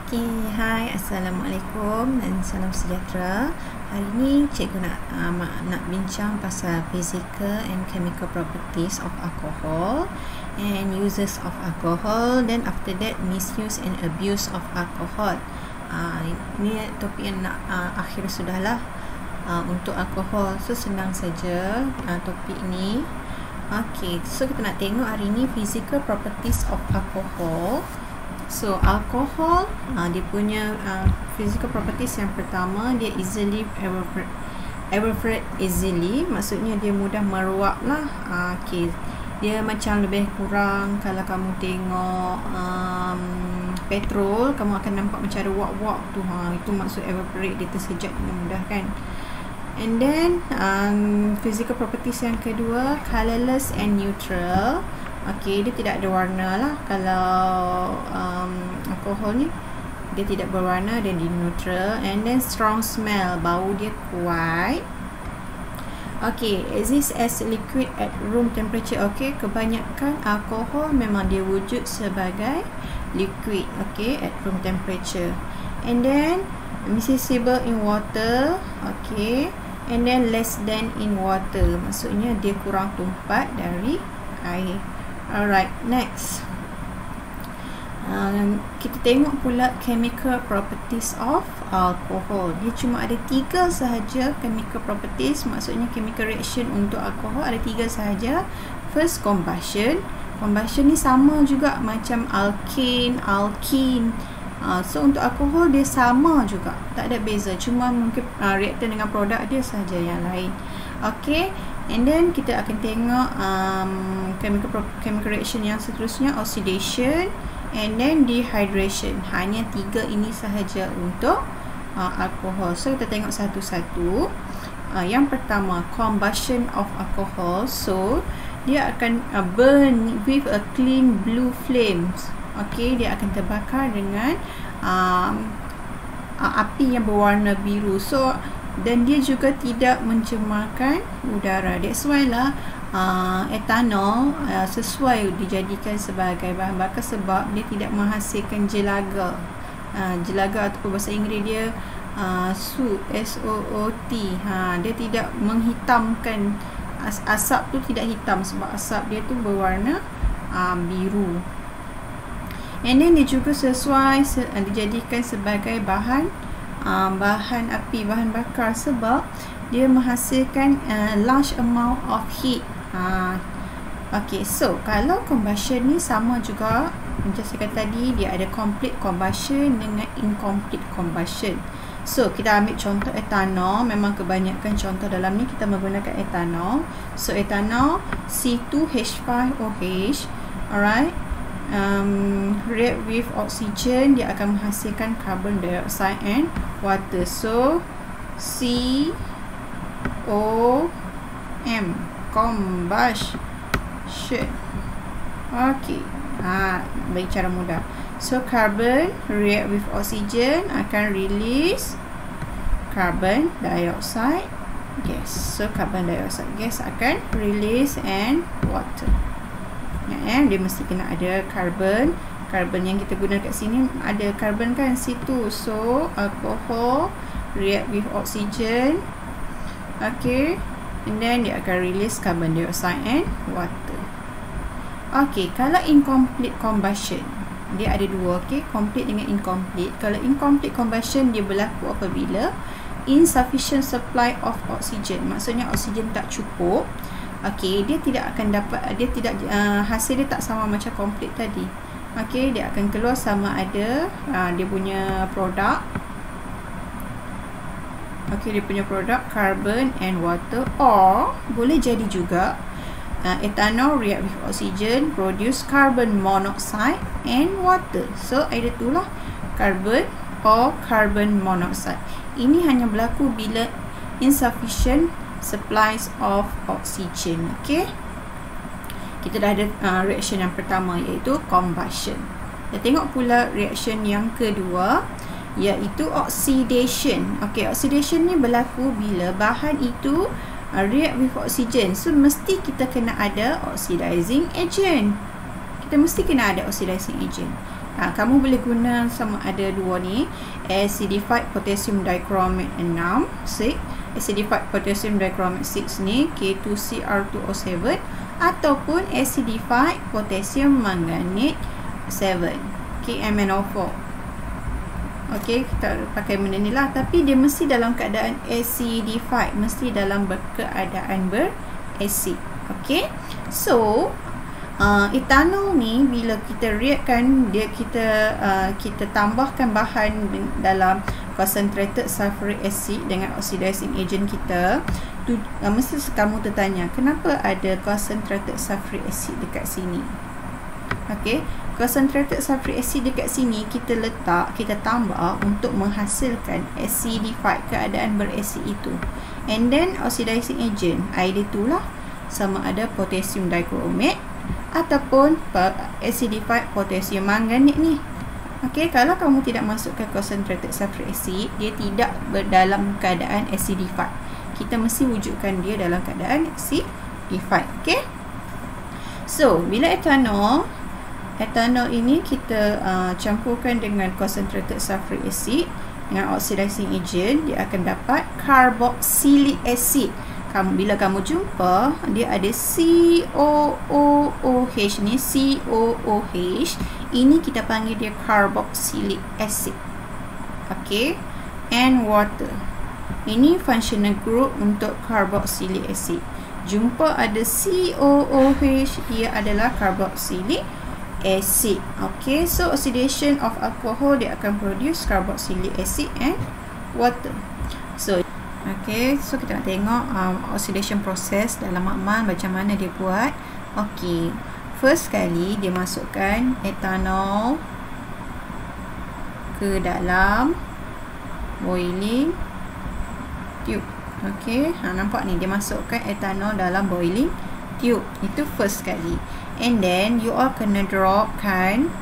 Okay, hai, Assalamualaikum dan salam sejahtera. Hari ni cikgu nak bincang pasal physical and chemical properties of alcohol and uses of alcohol, then after that misuse and abuse of alcohol. Ini topik yang nak akhir sudahlah untuk alkohol. So senang saja topik ni. Okay, so kita nak tengok hari ni physical properties of alcohol. So alcohol, dia punya physical properties yang pertama, dia easily evaporate easily, maksudnya dia mudah meruap lah. Okay, dia macam lebih kurang kalau kamu tengok petrol, kamu akan nampak macam ada wap-wap tu. Itu maksud evaporate, dia tersejat dengan mudah kan. And then physical properties yang kedua, colorless and neutral. Okay, dia tidak ada warna lah. Kalau alkohol ni, dia tidak berwarna dan dia neutral. And then strong smell, bau dia kuat. Okay, exist as liquid at room temperature. Okay, kebanyakan alkohol memang dia wujud sebagai liquid, okay, at room temperature. And then miscible in water. Okay, and then less than in water, maksudnya dia kurang tumpat dari air. Alright, next kita tengok pula chemical properties of alcohol. Dia cuma ada 3 sahaja chemical properties, maksudnya chemical reaction untuk alcohol ada 3 sahaja. First, combustion. Combustion ni sama juga macam alkane, alkene. So untuk alkohol dia sama juga, tak ada beza, cuma mungkin reaktan dengan produk dia sahaja yang lain. Okay, and then kita akan tengok chemical reaction yang seterusnya, oxidation and then dehydration. Hanya 3 ini sahaja untuk alkohol. So kita tengok satu-satu. Yang pertama, combustion of alcohol. So dia akan burn with a clean blue flames. Okay, dia akan terbakar dengan api yang berwarna biru. So dan dia juga tidak mencemarkan udara. That's why lah etanol sesuai dijadikan sebagai bahan bakar, sebab dia tidak menghasilkan jelaga. Jelaga ataupun bahasa Inggeris dia soot, S-O-O-T. Dia tidak menghitamkan, asap tu tidak hitam sebab asap dia tu berwarna biru. And then dia juga sesuai dijadikan sebagai bahan api, bahan bakar, sebab dia menghasilkan large amount of heat. Okay, so kalau combustion ni sama juga macam saya kata tadi, dia ada complete combustion dengan incomplete combustion. So kita ambil contoh etanol. Memang kebanyakan contoh dalam ni kita menggunakan etanol. So etanol C2H5OH, alright, react with oxygen, dia akan menghasilkan carbon dioxide and water. So COM, combustion. Okay, bagi cara mudah. So carbon react with oxygen akan release carbon dioxide gas. So carbon dioxide gas akan release and water. Dia mesti kena ada carbon. Carbon yang kita guna kat sini ada carbon kan, C2. So alcohol react with oxygen. Okay, and then dia akan release carbon dioxide and water. Okay, kalau incomplete combustion, dia ada 2. Okay, complete dengan incomplete. Kalau incomplete combustion, dia berlaku apabila insufficient supply of oxygen, maksudnya oksigen tak cukup. Okay, dia tidak akan dapat, dia tidak hasil dia tak sama macam complete tadi. Okay, dia akan keluar sama ada dia punya produk. Okay, dia punya produk carbon and water, or boleh jadi juga ethanol react with oxygen produce carbon monoxide and water. So either tu lah, carbon or carbon monoxide. Ini hanya berlaku bila insufficient supplies of oxygen. Okay, kita dah ada reaction yang pertama, iaitu combustion. Kita tengok pula reaction yang kedua, iaitu oxidation. Okay, oxidation ni berlaku bila bahan itu react with oxygen. So mesti kita kena ada oxidizing agent. Kita mesti kena ada oxidizing agent. kamu boleh guna sama ada dua ni, acidified potassium dichromate 6 acidified potassium dichromate 6 ni K2Cr2O7 ataupun acidified potassium manganate 7 KMnO4. Okey, kita pakai benda ni lah, tapi dia mesti dalam keadaan acidified, mesti dalam keadaan berasid. Okey, so etanol ni bila kita reaction dia, kita tambahkan bahan dalam concentrated sulfuric acid dengan oxidizing agent kita tu, mesti kamu tertanya kenapa ada concentrated sulfuric acid dekat sini. Okey, concentrated sulfuric acid dekat sini kita tambah untuk menghasilkan acidified, keadaan berasid itu, and then oxidizing agent either itulah sama ada potassium dichromate ataupun acidified potassium manganate ni. Okey, kalau kamu tidak masukkan concentrated sulfuric acid, dia tidak dalam keadaan acidified. Kita mesti wujudkan dia dalam keadaan acidified. Okey. So, bila etanol ini kita campurkan dengan concentrated sulfuric acid dengan oxidizing agent, dia akan dapat carboxylic acid. Bila kamu jumpa dia ada COOOH ni, COOH ini kita panggil dia carboxylic acid. Okey, and water ini functional group untuk carboxylic acid. Jumpa ada COOH, dia adalah carboxylic acid. Okey, so oxidation of alcohol dia akan produce carboxylic acid and water. So okey, so kita nak tengok oxidation process dalam makmal macam mana dia buat. Okey, first kali dia masukkan etanol ke dalam boiling tube. Okey, nampak ni dia masukkan etanol dalam boiling tube. Itu first kali. And then you all kena dropkan,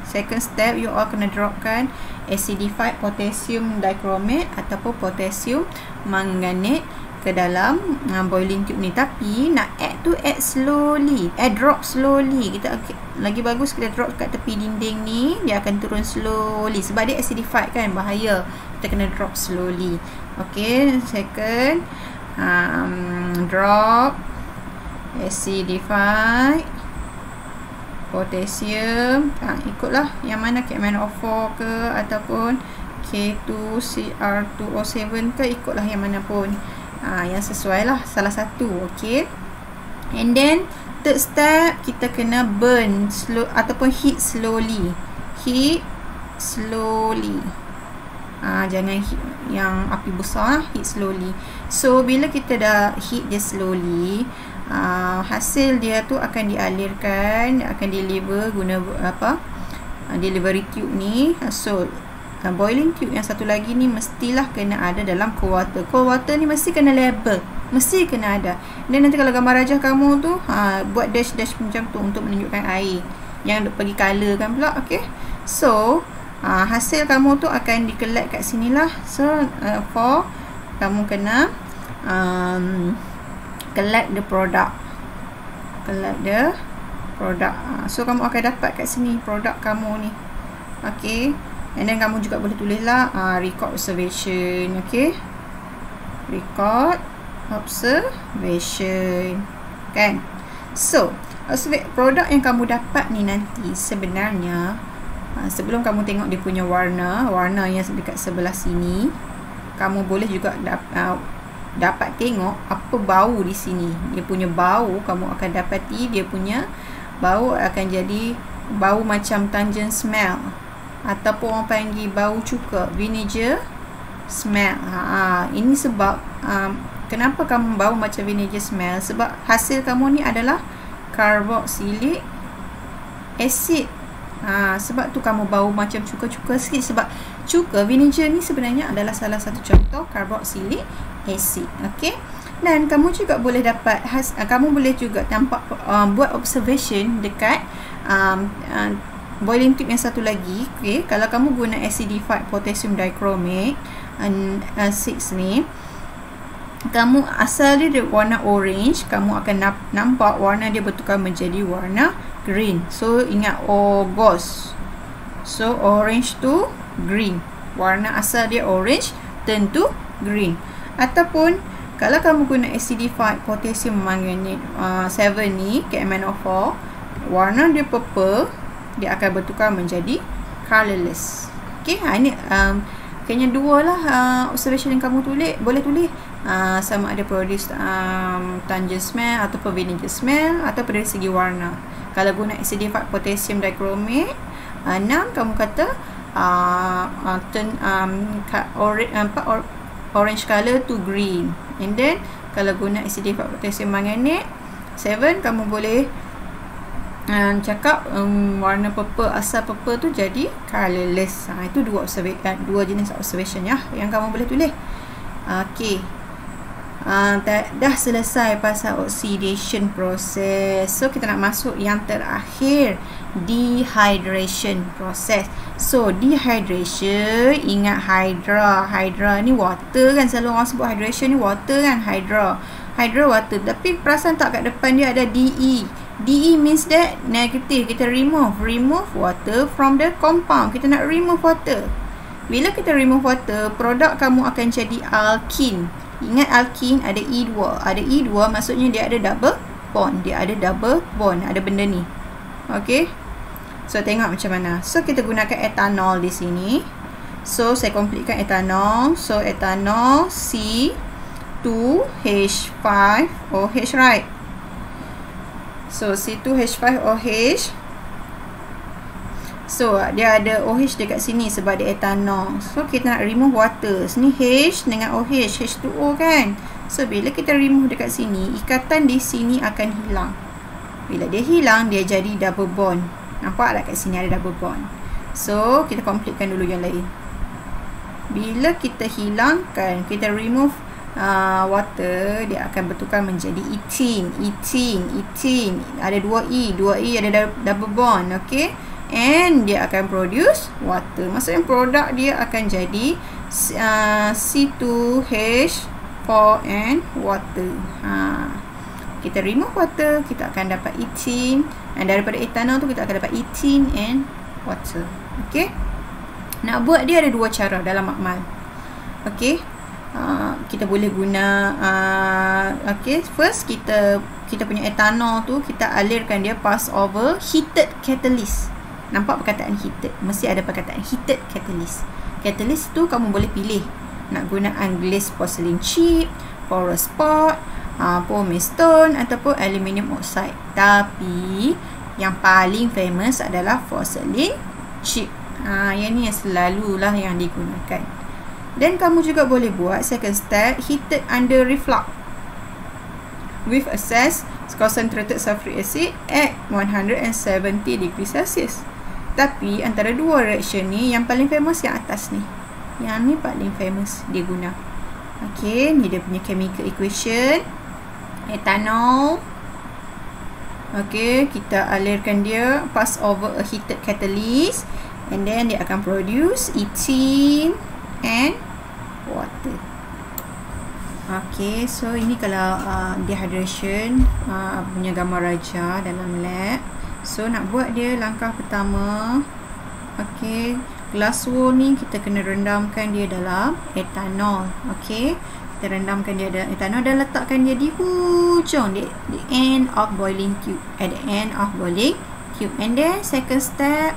second step you all kena dropkan acidified potassium dichromate ataupun potassium manganate ke dalam boiling tube ni. Tapi nak add slowly, drop slowly. Kita lagi bagus kita drop kat tepi dinding ni, dia akan turun slowly sebab dia acidified kan, bahaya. Kita kena drop slowly. Okay, second drop acidified potassium, ikutlah yang mana KMnO4 ke ataupun K2Cr2O7 ke, ikutlah yang mana pun yang sesuai lah, salah satu. Okay, and then third step kita kena burn slow ataupun heat slowly. Jangan heat yang api besar, heat slowly. So bila kita dah heat dia slowly, hasil dia tu akan dialirkan, akan deliver guna delivery tube ni. So boiling tube yang satu lagi ni mestilah kena ada dalam cold water. Cold water ni mesti kena label, mesti kena ada. Dan nanti kalau gambar rajah kamu tu buat dash-dash macam tu untuk menunjukkan air yang pergi color kan pula. Okay, so hasil kamu tu akan dikelat kat sinilah. So for kamu kena collect the product. So kamu akan dapat kat sini produk kamu ni. Okay, and then kamu juga boleh tulis lah record observation. Okay, record observation kan. So produk yang kamu dapat ni nanti sebenarnya sebelum kamu tengok dia punya warna yang dekat sebelah sini, kamu boleh juga dapat tengok apa bau di sini. Dia punya bau kamu akan dapati, dia punya bau akan jadi bau macam pungent smell ataupun orang panggil bau cuka, vinegar smell. Ini sebab kenapa kamu bau macam vinegar smell, sebab hasil kamu ni adalah carboxylic acid. Sebab tu kamu bau macam cuka-cuka sikit, sebab cuka, vinegar ni sebenarnya adalah salah satu contoh carboxylic acid. Okey, dan kamu juga boleh dapat kamu boleh juga nampak buat observation dekat boiling tube yang satu lagi. Okey, kalau kamu guna acidified potassium dichromate 6 ni, kamu asal dia warna orange, kamu akan nampak warna dia bertukar menjadi warna green. So ingat August. So orange to green. Warna asal dia orange turn to green. Ataupun kalau kamu guna acidified potassium manganate 7 ni, KMnO4, warna dia purple, dia akan bertukar menjadi colorless. Okey, ini kayaknya dua lah observation yang kamu boleh tulis. Sama ada produce tangent smell ataupun vinegar smell, atau dari segi warna. Kalau guna acidified potassium dichromate 6, kamu kata turn orange color to green. And then kalau guna acidified potassium manganate 7, kamu boleh cakap warna purple, asal purple tu jadi colorless. Itu dua jenis observation ya yang kamu boleh tulis. Okey. Dah selesai pasal oxidation process. So kita nak masuk yang terakhir, dehydration process. So dehydration, ingat hydra ni water kan, selalu orang sebut hydration ni water kan, hydra water. Tapi perasan tak kat depan dia ada DE. DE means that negative. Kita remove water from the compound. Kita nak remove water. Bila kita remove water, produk kamu akan jadi alkene. Ingat alkene ada E2. Ada E2 maksudnya dia ada double bond. Ada benda ni. Okay. So tengok macam mana. So kita gunakan etanol di sini. So saya completekan etanol. So etanol C2H5OH, right? So C2H5OH. So dia ada OH dekat sini sebab dia etanol. So kita nak remove water. Sini H dengan OH, H2O kan. So bila kita remove dekat sini, ikatan di sini akan hilang. Bila dia hilang, dia jadi double bond. Nampak tak kat sini ada double bond. So kita completekan dulu yang lain. Bila kita hilangkan, kita remove water, dia akan bertukar menjadi ethene. Ada 2E ada double bond. Okay. And dia akan produce water. Maksudnya produk dia akan jadi C2H4 and water. Kita remove water, kita akan dapat ethene. Dan daripada etanol tu kita akan dapat ethene and water. Okay. Nak buat dia ada dua cara dalam makmal. Okay. Kita boleh guna okay, first kita punya etanol tu kita alirkan dia pass over heated catalyst. Nampak perkataan heated, mesti ada perkataan heated catalyst. Catalyst tu kamu boleh pilih nak gunaan glass porcelain chip, porous pot, pumice stone ataupun aluminium oxide. Tapi yang paling famous adalah porcelain chip. Yang ni yang selalulah yang digunakan. Dan kamu juga boleh buat second step, heated under reflux with excess concentrated sulfuric acid at 170 degrees Celsius. Tapi antara dua reaction ni, yang paling famous yang atas ni. Yang ni paling famous dia guna. Okay, ni dia punya chemical equation. Etanol. Okay, kita alirkan dia pass over a heated catalyst. And then dia akan produce ethene and water. Okay, so ini kalau dehydration punya gambar raja dalam lab. So nak buat dia, langkah pertama, okay, glassware ni kita kena rendamkan dia dalam etanol. Okay, kita rendamkan dia dalam etanol dan letakkan dia di hujung, di end of boiling tube, at the end of boiling tube. And then second step,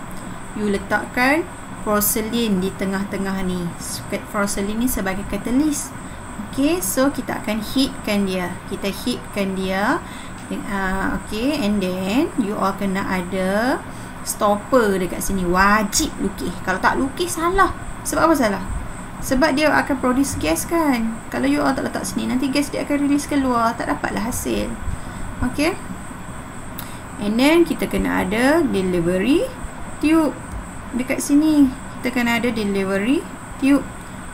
you letakkan porcelain di tengah-tengah ni. Porcelain ni sebagai catalyst. Okay, so kita akan heatkan dia. Okay, and then you all kena ada stopper dekat sini. Wajib lukis. Kalau tak lukis salah. Sebab apa salah? Sebab dia akan produce gas kan. Kalau you all tak letak sini, nanti gas dia akan release keluar, tak dapatlah hasil. Okay. And then kita kena ada delivery tube dekat sini. Kita kena ada delivery tube.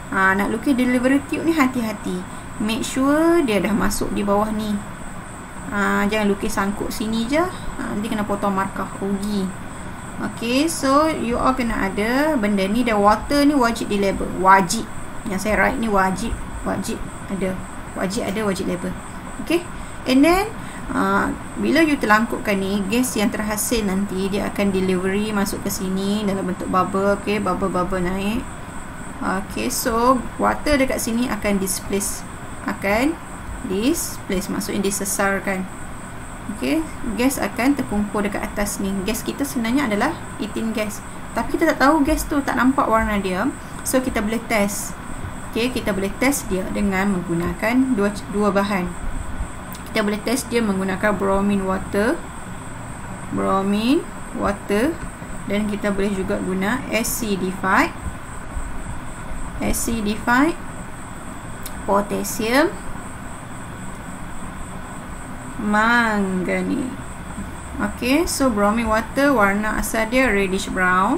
Nak lukis delivery tube ni hati-hati. Make sure dia dah masuk di bawah ni. Jangan lukis sangkut sini je. Nanti kena potong markah rugi. Okay, so you all kena ada benda ni. Dan water ni wajib di label. Wajib. Yang saya write ni wajib ada. Wajib label. Okay. And then bila you terlangkupkan ni, gas yang terhasil nanti dia akan delivery masuk ke sini dalam bentuk bubble. Okay, bubble naik. Okay, so water dekat sini akan displace, maksudnya disesarkan. Okay, gas akan terkumpul dekat atas ni. Gas kita sebenarnya adalah ethene gas, tapi kita tak tahu gas tu, tak nampak warna dia. So kita boleh test. Okay, kita boleh test dia dengan menggunakan dua bahan. Kita boleh test dia menggunakan bromine water, dan kita boleh juga guna acidified potassium manganese. Okay, so bromine water warna asal dia reddish brown.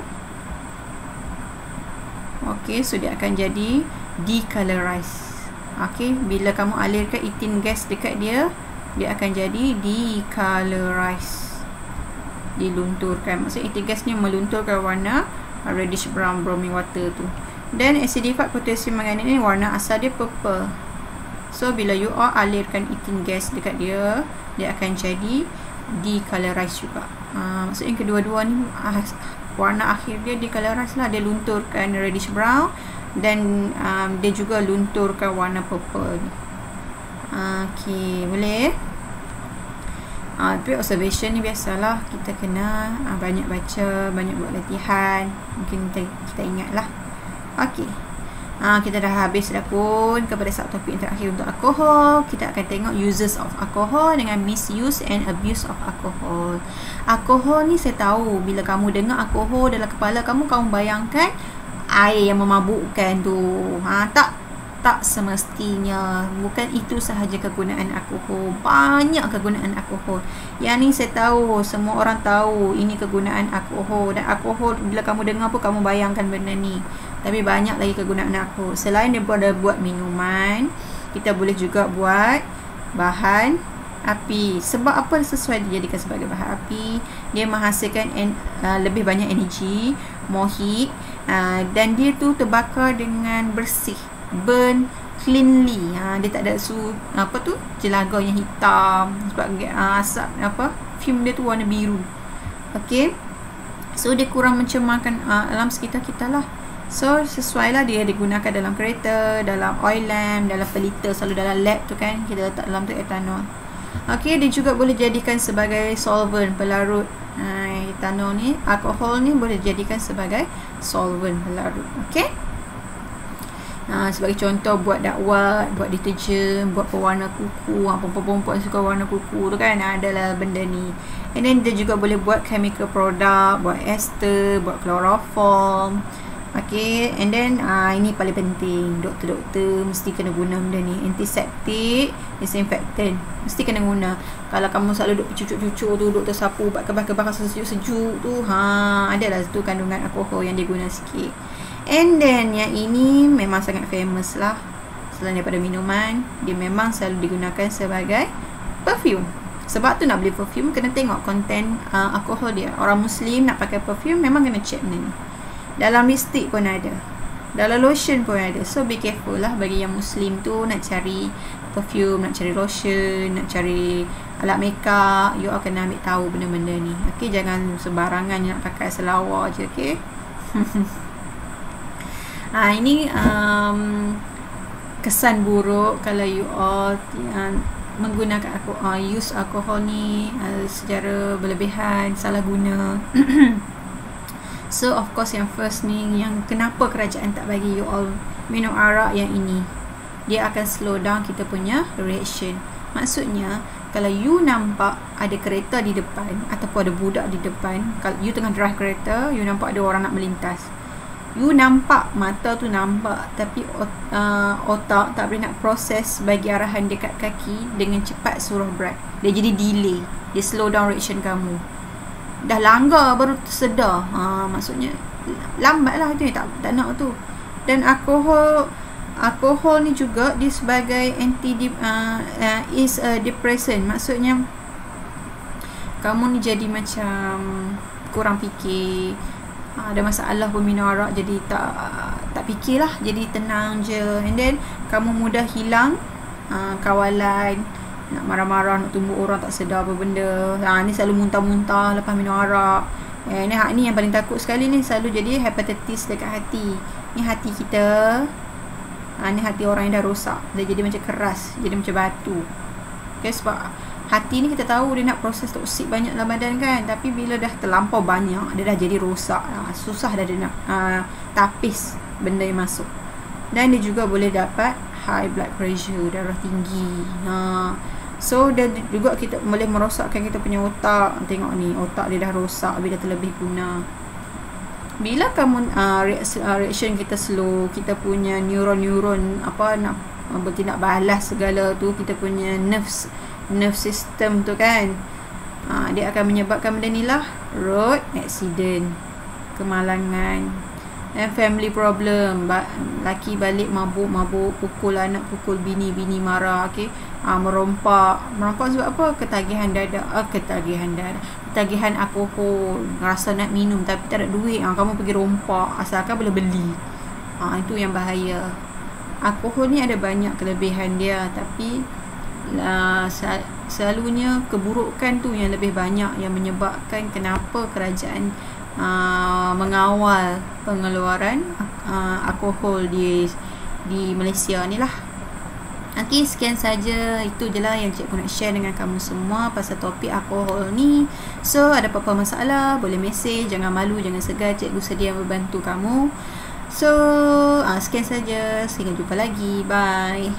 Okay, so dia akan jadi decolorized. Okay, bila kamu alirkan ethene gas dekat dia, dia akan jadi decolorized, dilunturkan. Maksudnya ethene gas ni melunturkan warna reddish brown bromine water tu. Dan acidified potassium manganese ni warna asal dia purple. So bila you alirkan ethene gas dekat dia, dia akan jadi decolorized juga. Maksudnya kedua-dua ni warna akhir dia decolorized lah. Dia lunturkan reddish brown dan dia juga lunturkan warna purple ni. Okay, boleh. Tapi observation ni biasalah, kita kena banyak baca, banyak buat latihan. Mungkin kita ingat lah. Okay, kita dah habis dah pun kepada subtopik yang terakhir untuk alkohol. Kita akan tengok uses of alcohol dengan misuse and abuse of alcohol. Alkohol ni saya tahu, bila kamu dengar alkohol dalam kepala kamu bayangkan air yang memabukkan tu. Tak semestinya. Bukan itu sahaja kegunaan alkohol. Banyak kegunaan alkohol. Yang ni saya tahu, semua orang tahu ini kegunaan alkohol. Dan alkohol bila kamu dengar pun kamu bayangkan benda ni. Tapi banyak lagi kegunaan alkohol. Selain daripada buat minuman, kita boleh juga buat bahan api. Sebab apa sesuai dijadikan sebagai bahan api? Dia menghasilkan lebih banyak energi, more heat, dan dia tu terbakar dengan bersih, burn cleanly. Dia tak ada jelaga yang hitam sebab asap fume dia tu warna biru. Okay, so dia kurang mencemarkan alam sekitar kita lah. So sesuai lah dia digunakan dalam kereta, dalam oil lamp, dalam pelita, selalu dalam lab tu kan, kita letak dalam tu etanol. Okay, dia juga boleh jadikan sebagai solvent, pelarut. Etanol ni, alkohol ni boleh dijadikan sebagai solvent, pelarut. Okay, sebagai contoh buat dakwat, buat deterjen, buat pewarna kuku. Perempuan-perempuan suka warna kuku tu kan, adalah benda ni. And then dia juga boleh buat chemical product, buat ester, buat chloroform. Okay, and then ini paling penting, doktor-doktor mesti kena guna benda ni. Antiseptik, disinfektan mesti kena guna. Kalau kamu selalu duk cucuk-cucuk tu, doktor sapu, buat kebas-kebas sejuk-sejuk tu, adalah tu kandungan alkohol yang diguna sikit. And then yang ini memang sangat famous lah. Selain daripada minuman, dia memang selalu digunakan sebagai perfume. Sebab tu nak beli perfume kena tengok konten alkohol dia. Orang Muslim nak pakai perfume memang kena check benda ni. Dalam lipstick pun ada, dalam lotion pun ada. So be careful lah bagi yang Muslim tu nak cari perfume, nak cari lotion, nak cari alat makeup. You all kena ambil tahu benda-benda ni. Okay, jangan sembarangan nak pakai selawar je. Okay. Ini kesan buruk kalau you all menggunakan use alkohol ni secara berlebihan, salah guna. So of course yang first ni, yang kenapa kerajaan tak bagi you all minum arak yang ini, dia akan slow down kita punya reaction. Maksudnya kalau you nampak ada kereta di depan ataupun ada budak di depan, kalau you tengah drive kereta, you nampak ada orang nak melintas, you nampak, mata tu nampak, tapi otak tak boleh nak proses bagi arahan dekat kaki dengan cepat suruh brake. Dia jadi delay, dia slow down reaction kamu. Dah langgar baru tersedar. Maksudnya lambat lah, itu tak nak tu. Dan alkohol ni juga dia sebagai is a depressant. Maksudnya kamu ni jadi macam kurang fikir, ada masalah pun minum arak, jadi tak fikirlah, jadi tenang je. And then kamu mudah hilang kawalan, nak marah-marah, nak tumbuk orang tak sedar apa benda. Ni selalu muntah-muntah lepas minum arak. Ni yang paling takut sekali ni, selalu jadi hepatitis dekat hati. Ni hati kita. Ni hati orang yang dah rosak, dia jadi macam keras, jadi macam batu. Okay, sebab hati ni kita tahu dia nak proses toksik banyak dalam badan kan, tapi bila dah terlampau banyak, dia dah jadi rosak. Susah dah dia nak tapis benda yang masuk. Dan dia juga boleh dapat high blood pressure, darah tinggi. So dia juga kita boleh merosakkan kita punya otak. Tengok ni, otak dia dah rosak bila terlebih guna. Bila kamu reaction kita slow, kita punya neuron nak bertindak balas segala tu, kita punya nerve system tu kan, dia akan menyebabkan benda ni lah, road accident, kemalangan, and family problem. Laki balik mabuk, pukul anak, pukul bini marah, okay? Merompak sebab apa? Ketagihan alkohol, rasa nak minum tapi tak ada duit, kamu pergi rompak asalkan boleh beli. Itu yang bahaya. Alkohol ni ada banyak kelebihan dia, tapi selalunya keburukan tu yang lebih banyak, yang menyebabkan kenapa kerajaan mengawal pengeluaran alkohol di Malaysia ni lah. Okay, sekian saja. Itu je lah yang cikgu nak share dengan kamu semua pasal topik alkohol ni. So, ada apa-apa masalah, boleh mesej. Jangan malu, jangan segan. Cikgu sedia membantu kamu. So, sekian saja. Sampai jumpa lagi. Bye.